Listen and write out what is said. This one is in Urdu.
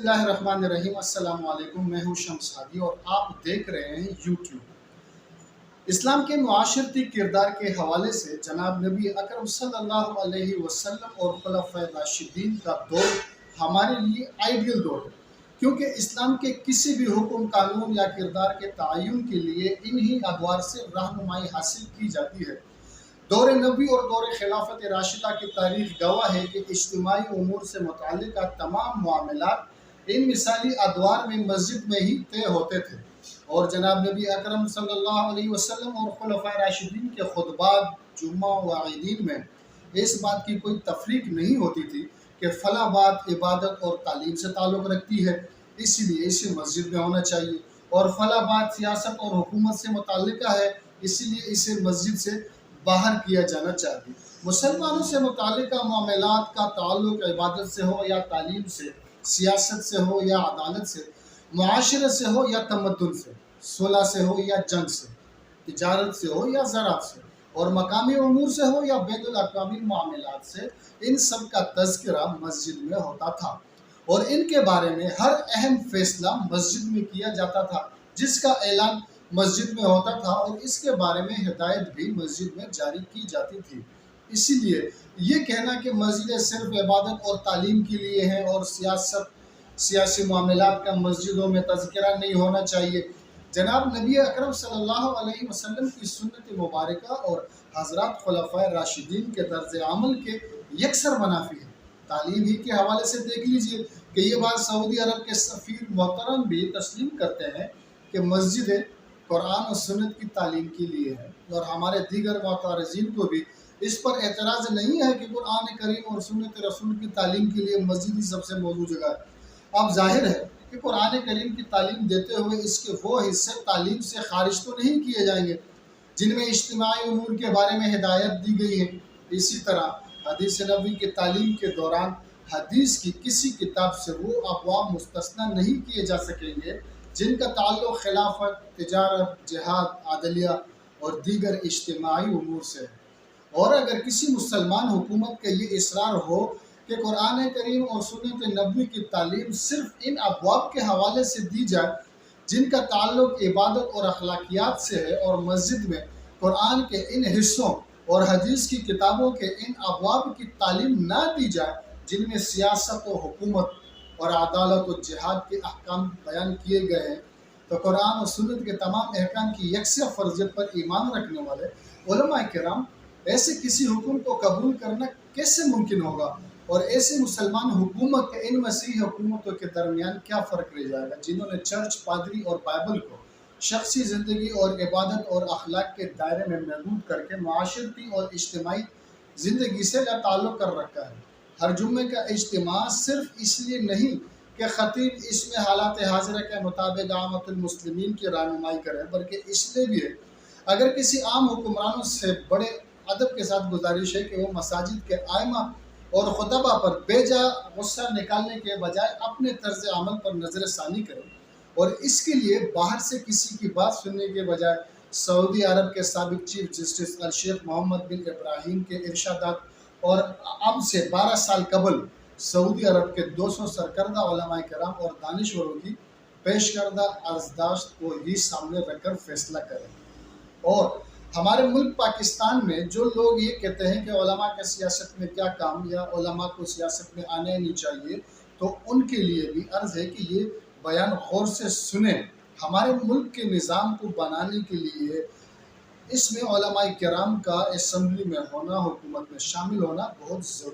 اللہ الرحمن الرحیم۔ السلام علیکم، میں ہوں شمس ہادی اور آپ دیکھ رہے ہیں یوٹیوب۔ اسلام کے معاشرتی کردار کے حوالے سے جناب نبی اکرم صلی اللہ علیہ وسلم اور خلفائے راشدین کا دور ہمارے لیے آئیڈیل دور ہے، کیونکہ اسلام کے کسی بھی حکم، قانون یا کردار کے تعین کے لیے انہی ادوار سے رہنمائی حاصل کی جاتی ہے۔ دور نبی اور دور خلافت راشدہ کی تاریخ گواہ ہے کہ اجتماعی امور سے متعلقہ تمام معاملات ان مثالی ادوار میں مسجد میں ہی طے ہوتے تھے، اور جناب نبی اکرم صلی اللہ علیہ وسلم اور خلفائے راشدین کے خطبات جمعہ و عیدین میں اس بات کی کوئی تفریق نہیں ہوتی تھی کہ فلاں بات عبادت اور تعلیم سے تعلق رکھتی ہے، اس لیے اسے مسجد میں ہونا چاہیے، اور فلاں بات سیاست اور حکومت سے متعلقہ ہے، اس لیے اسے مسجد سے باہر کیا جانا چاہیے۔ مسلمانوں سے متعلقہ معاملات کا تعلق عبادت سے ہو یا تعلیم سے، سیاست سے ہو یا عدالت سے، معاشرت سے ہو یا تمدن سے، صلح سے ہو یا جنگ سے، تجارت سے ہو یا زراعت سے، اور مقامی امور سے ہو یا بین الاقوامی معاملات سے، ان سب کا تذکرہ مسجد میں ہوتا تھا، اور ان کے بارے میں ہر اہم فیصلہ مسجد میں کیا جاتا تھا، جس کا اعلان مسجد میں ہوتا تھا، اور اس کے بارے میں ہدایت بھی مسجد میں جاری کی جاتی تھی۔ اسی لیے یہ کہنا کہ مسجدیں صرف عبادت اور تعلیم کے لیے ہیں اور سیاسی معاملات کا مسجدوں میں تذکرہ نہیں ہونا چاہیے، جناب نبی اکرم صلی اللہ علیہ وسلم کی سنت مبارکہ اور حضرات خلفائے راشدین کے طرز عمل کے یکسر منافی ہے۔ تعلیم ہی کے حوالے سے دیکھ لیجئے کہ یہ بات سعودی عرب کے سفیر محترم بھی تسلیم کرتے ہیں کہ مسجدیں قرآن و سنت کی تعلیم کے لیے ہیں، اور ہمارے دیگر معترضین کو بھی اس پر اعتراض نہیں ہے کہ قرآن کریم اور سنت رسول کی تعلیم کے لیے مسجد ہی سب سے موزوں جگہ ہے۔ اب ظاہر ہے کہ قرآن کریم کی تعلیم دیتے ہوئے اس کے وہ حصے تعلیم سے خارج تو نہیں کیے جائیں گے جن میں اجتماعی امور کے بارے میں ہدایت دی گئی ہے۔ اسی طرح حدیث نبوی کی تعلیم کے دوران حدیث کی کسی کتاب سے وہ ابواب مستثنیٰ نہیں کیے جا سکیں گے جن کا تعلق خلافت، تجارت، جہاد، عدلیہ اور دیگر اجتماعی امور سے ہے۔ اور اگر کسی مسلمان حکومت کا یہ اصرار ہو کہ قرآن کریم اور سنت نبوی کی تعلیم صرف ان ابواب کے حوالے سے دی جائے جن کا تعلق عبادت اور اخلاقیات سے ہے، اور مسجد میں قرآن کے ان حصوں اور حدیث کی کتابوں کے ان ابواب کی تعلیم نہ دی جائے جن میں سیاست و حکومت اور عدالت و جہاد کے احکام بیان کیے گئے ہیں، تو قرآن و سنت کے تمام احکام کی یکساں فرضیت پر ایمان رکھنے والے علماء کرام ایسے کسی حکم کو قبول کرنا کیسے ممکن ہوگا، اور ایسے مسلمان حکومت کے ان مسیحی حکومتوں کے درمیان کیا فرق رہ جائے گا جنہوں نے چرچ، پادری اور بائبل کو شخصی زندگی اور عبادت اور اخلاق کے دائرے میں محدود کر کے معاشرتی اور اجتماعی زندگی سے لا تعلق کر رکھا ہے۔ ہر جمعے کا اجتماع صرف اس لیے نہیں کہ خطیب اس میں حالات حاضرہ کے مطابق عامت المسلمین کی رہنمائی کرے، بلکہ اس لیے بھی ہے اگر کسی عام حکمرانوں سے بڑے ادب کے ساتھ گزارش ہے کہ وہ مساجد کے ائمہ اور خطبہ پر بے جا غصہ نکالنے کے بجائے اپنے طرز عمل پر نظر ثانی کرے، اور اس کے لیے باہر سے کسی کی بات سننے کے بجائے سعودی عرب کے سابق چیف جسٹس الشیخ محمد بن ابراہیم کے ارشادات اور اب سے 12 سال قبل سعودی عرب کے 200 سرکردہ علماء کرام اور دانشوروں کی پیش کردہ عرضداشت کو ہی سامنے رکھ کر فیصلہ کریں۔ اور ہمارے ملک پاکستان میں جو لوگ یہ کہتے ہیں کہ علماء کا سیاست میں کیا کام، یا علماء کو سیاست میں آنے نہیں چاہیے، تو ان کے لیے بھی عرض ہے کہ یہ بیان غور سے سنیں۔ ہمارے ملک کے نظام کو بنانے کے لیے اس میں علماء کرام کا اسمبلی میں ہونا، حکومت میں شامل ہونا بہت ضروری ہے۔